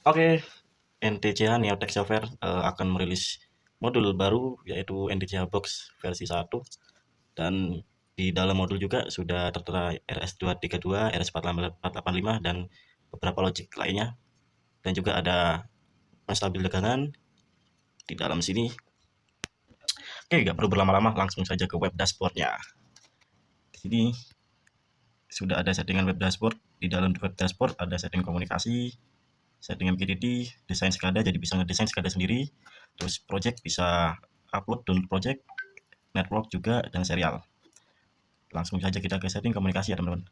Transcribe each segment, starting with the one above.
Oke, NTCH Neotech Software akan merilis modul baru yaitu NTCH Box versi 1, dan di dalam modul juga sudah tertera RS232, RS485 dan beberapa logic lainnya, dan juga ada penstabil tegangan di dalam sini. Oke, nggak perlu berlama-lama, langsung saja ke web dashboardnya. Di sini sudah ada settingan web dashboard. Di dalam web dashboard ada setting komunikasi, setting MQTT, desain SCADA, jadi bisa ngedesain SCADA sendiri. Terus project bisa upload, download project, network juga, dan serial. Langsung saja kita ke setting komunikasi ya teman-teman.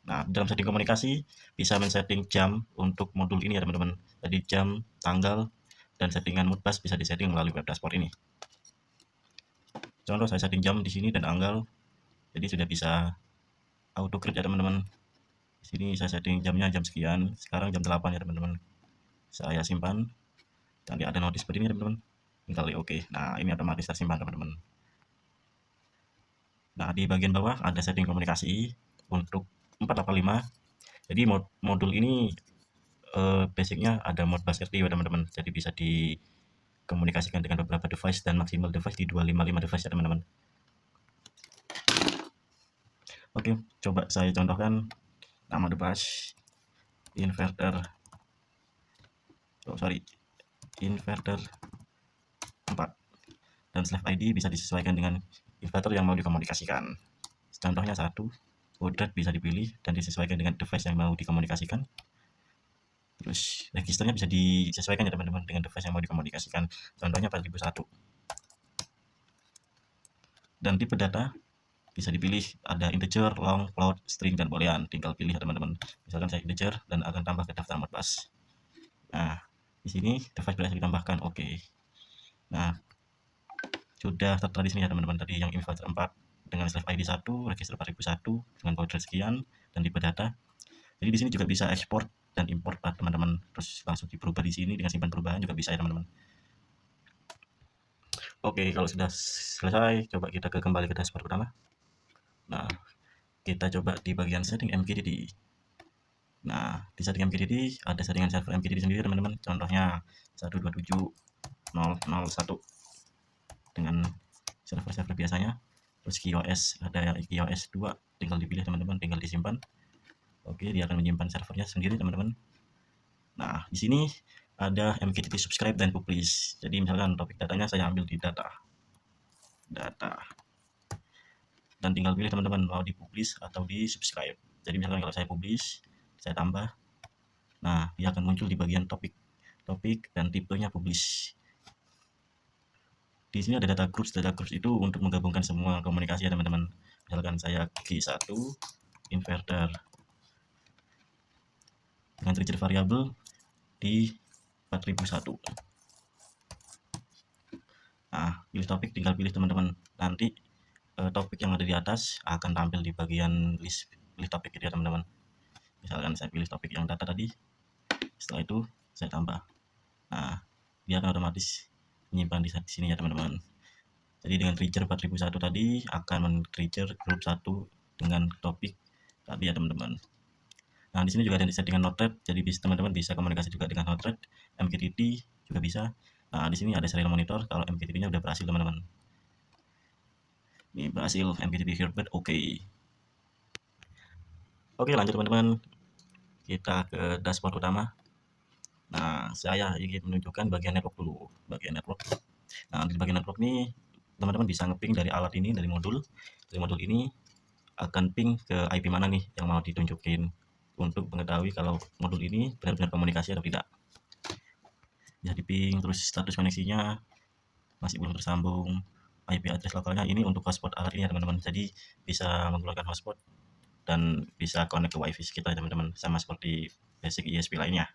Nah, dalam setting komunikasi bisa men-setting jam untuk modul ini ya teman-teman. Jadi jam, tanggal, dan settingan Modbus bisa disetting melalui web dashboard ini. Contoh saya setting jam di sini dan tanggal, jadi sudah bisa auto create ya teman-teman. Di sini saya setting jamnya jam sekian, sekarang jam 8 ya teman-teman. Saya simpan, nanti ada notice seperti ini teman-teman. Tinggal di oke. Nah, ini otomatis tersimpan teman-teman. Nah, di bagian bawah ada setting komunikasi untuk 485. Jadi modul ini basicnya ada Modbus RTU teman-teman. Jadi bisa dikomunikasikan dengan beberapa device dan maksimal device di 255 device ya teman-teman. Oke, coba saya contohkan nama device inverter. Inverter 4. Dan slave ID bisa disesuaikan dengan inverter yang mau dikomunikasikan. Contohnya 1, baud bisa dipilih dan disesuaikan dengan device yang mau dikomunikasikan. Terus registernya bisa disesuaikan ya teman-teman dengan device yang mau dikomunikasikan. Contohnya 4001. Dan tipe data bisa dipilih, ada integer, long, float, string, dan boolean. Tinggal pilih ya teman-teman. Misalkan saya integer dan akan tambah ke daftar Modbus. Nah, di sini device berhasil ditambahkan. Oke. Nah, sudah tertera di sini ya teman-teman, tadi yang inverter 4 dengan slave ID 1, register 4001 dengan baud sekian, dan tipe data. Jadi di sini juga bisa ekspor dan import teman-teman, terus langsung diperubah di sini dengan simpan perubahan juga bisa ya teman-teman. Oke, kalau sudah selesai, coba kita kembali ke dashboard pertama. Nah, kita coba di bagian setting MQTT. Nah, di setting MQTT ada settingan server MQTT sendiri teman-teman. Contohnya 127.0.0.1 dengan server-server biasanya. Terus QoS ada QoS 2, tinggal dipilih teman-teman, tinggal disimpan. Oke, dia akan menyimpan servernya sendiri teman-teman. Nah, di sini ada MQTT subscribe dan publish. Jadi misalkan topik datanya saya ambil di data. Dan tinggal pilih teman-teman mau dipublish atau di subscribe. Jadi misalkan kalau saya publish, saya tambah. Nah, dia akan muncul di bagian topik dan tipenya publish. Di sini ada data groups itu untuk menggabungkan semua komunikasi ya teman-teman. Misalkan saya G1 inverter dengan trigger variabel di 4001. Nah, pilih topik, tinggal pilih teman-teman. Nanti topik yang ada di atas akan tampil di bagian list pilih topik itu ya teman-teman. Misalkan saya pilih topik yang data tadi, setelah itu saya tambah. Nah, dia akan otomatis menyimpan di sini ya teman-teman. Jadi dengan trigger 4001 tadi akan men-trigger grup 1 dengan topik tadi ya teman-teman. Nah, di sini juga ada settingan node-RED, jadi teman-teman bisa komunikasi juga dengan node-RED, MQTT juga bisa. Nah, di sini ada serial monitor kalau MQTT-nya udah berhasil teman-teman. Ini berhasil MQTT Herbert, oke. Oke, lanjut teman-teman. Kita ke dashboard utama. Nah, saya ingin menunjukkan bagian network dulu. Bagian network. Nah, di bagian network ini teman-teman bisa nge-ping dari alat ini, dari modul. Dari modul ini akan ping ke IP mana nih yang mau ditunjukin untuk mengetahui kalau modul ini benar-benar komunikasi atau tidak. Bisa di-ping, terus status koneksinya masih belum tersambung. IP address lokalnya ini untuk hotspot alat ini ya teman-teman. Jadi bisa menggunakan hotspot dan bisa connect ke wifi kita ya teman-teman, sama seperti basic ISP lainnya.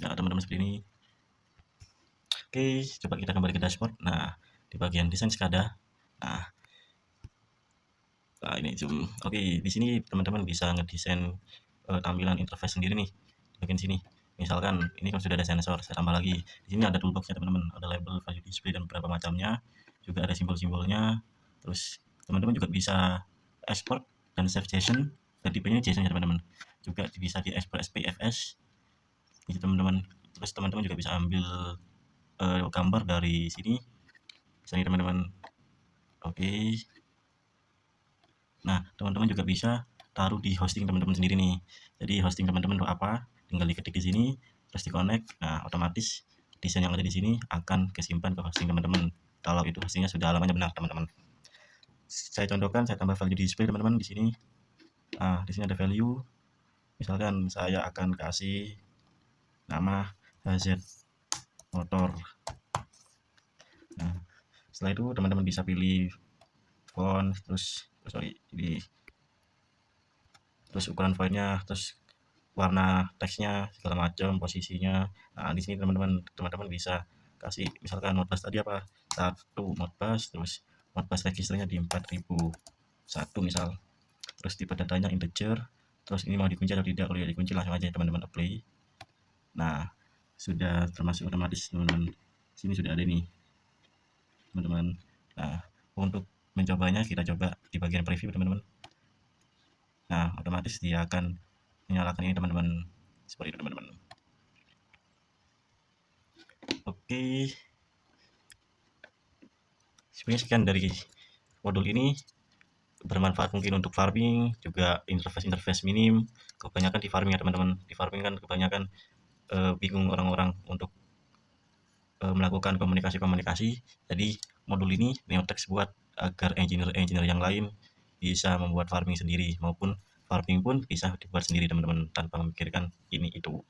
Nah, teman-teman seperti ini. Oke, coba kita kembali ke dashboard. Nah, di bagian desain SCADA. Nah, ini zoom. Oke, di sini teman-teman bisa ngedesain tampilan interface sendiri nih di bagian sini. Misalkan ini kan sudah ada sensor, saya tambah lagi. Di sini ada toolboxnya teman-teman, ada label, value display, dan beberapa macamnya. Juga ada simbol-simbolnya. Terus teman-teman juga bisa export dan save JSON dan tipenya JSON ya teman-teman. Juga bisa di SPFS gitu teman-teman. Terus teman-teman juga bisa ambil gambar dari sini misalnya teman-teman. Oke. Nah, teman-teman juga bisa taruh di hosting teman-teman sendiri nih. Jadi hosting teman-teman untuk apa? Tinggal diketik di sini, terus di connect. Nah, otomatis desain yang ada di sini akan kesimpan ke hosting teman-teman. Kalau itu hostingnya sudah alamannya benar, teman-teman. Saya contohkan, saya tambah value display teman-teman di sini. Nah, di sini ada value. Misalkan saya akan kasih nama HZ motor. Nah, setelah itu teman-teman bisa pilih font, terus ukuran fontnya, terus warna teksnya segala macam, posisinya. Nah, di sini teman-teman bisa kasih misalkan modbus tadi apa? 1 modbus, terus modbus registernya di 4001 misal. Terus tipe datanya integer, terus ini mau dikunci atau tidak. Kalau ya dikunci langsung aja teman-teman apply. Nah, sudah termasuk otomatis teman-teman. Sini sudah ada nih teman-teman. Nah, untuk mencobanya kita coba di bagian preview teman-teman. Nah, otomatis dia akan menyalakan ini teman-teman, seperti itu teman-teman. Oke, sebenarnya sekian dari modul ini. Bermanfaat mungkin untuk farming, juga interface minim. Kebanyakan di farming ya teman-teman. Di farming kan kebanyakan bingung orang-orang untuk melakukan komunikasi. Jadi modul ini Neotex buat agar engineer yang lain bisa membuat farming sendiri, maupun farming pun bisa dibuat sendiri teman-teman tanpa memikirkan ini itu.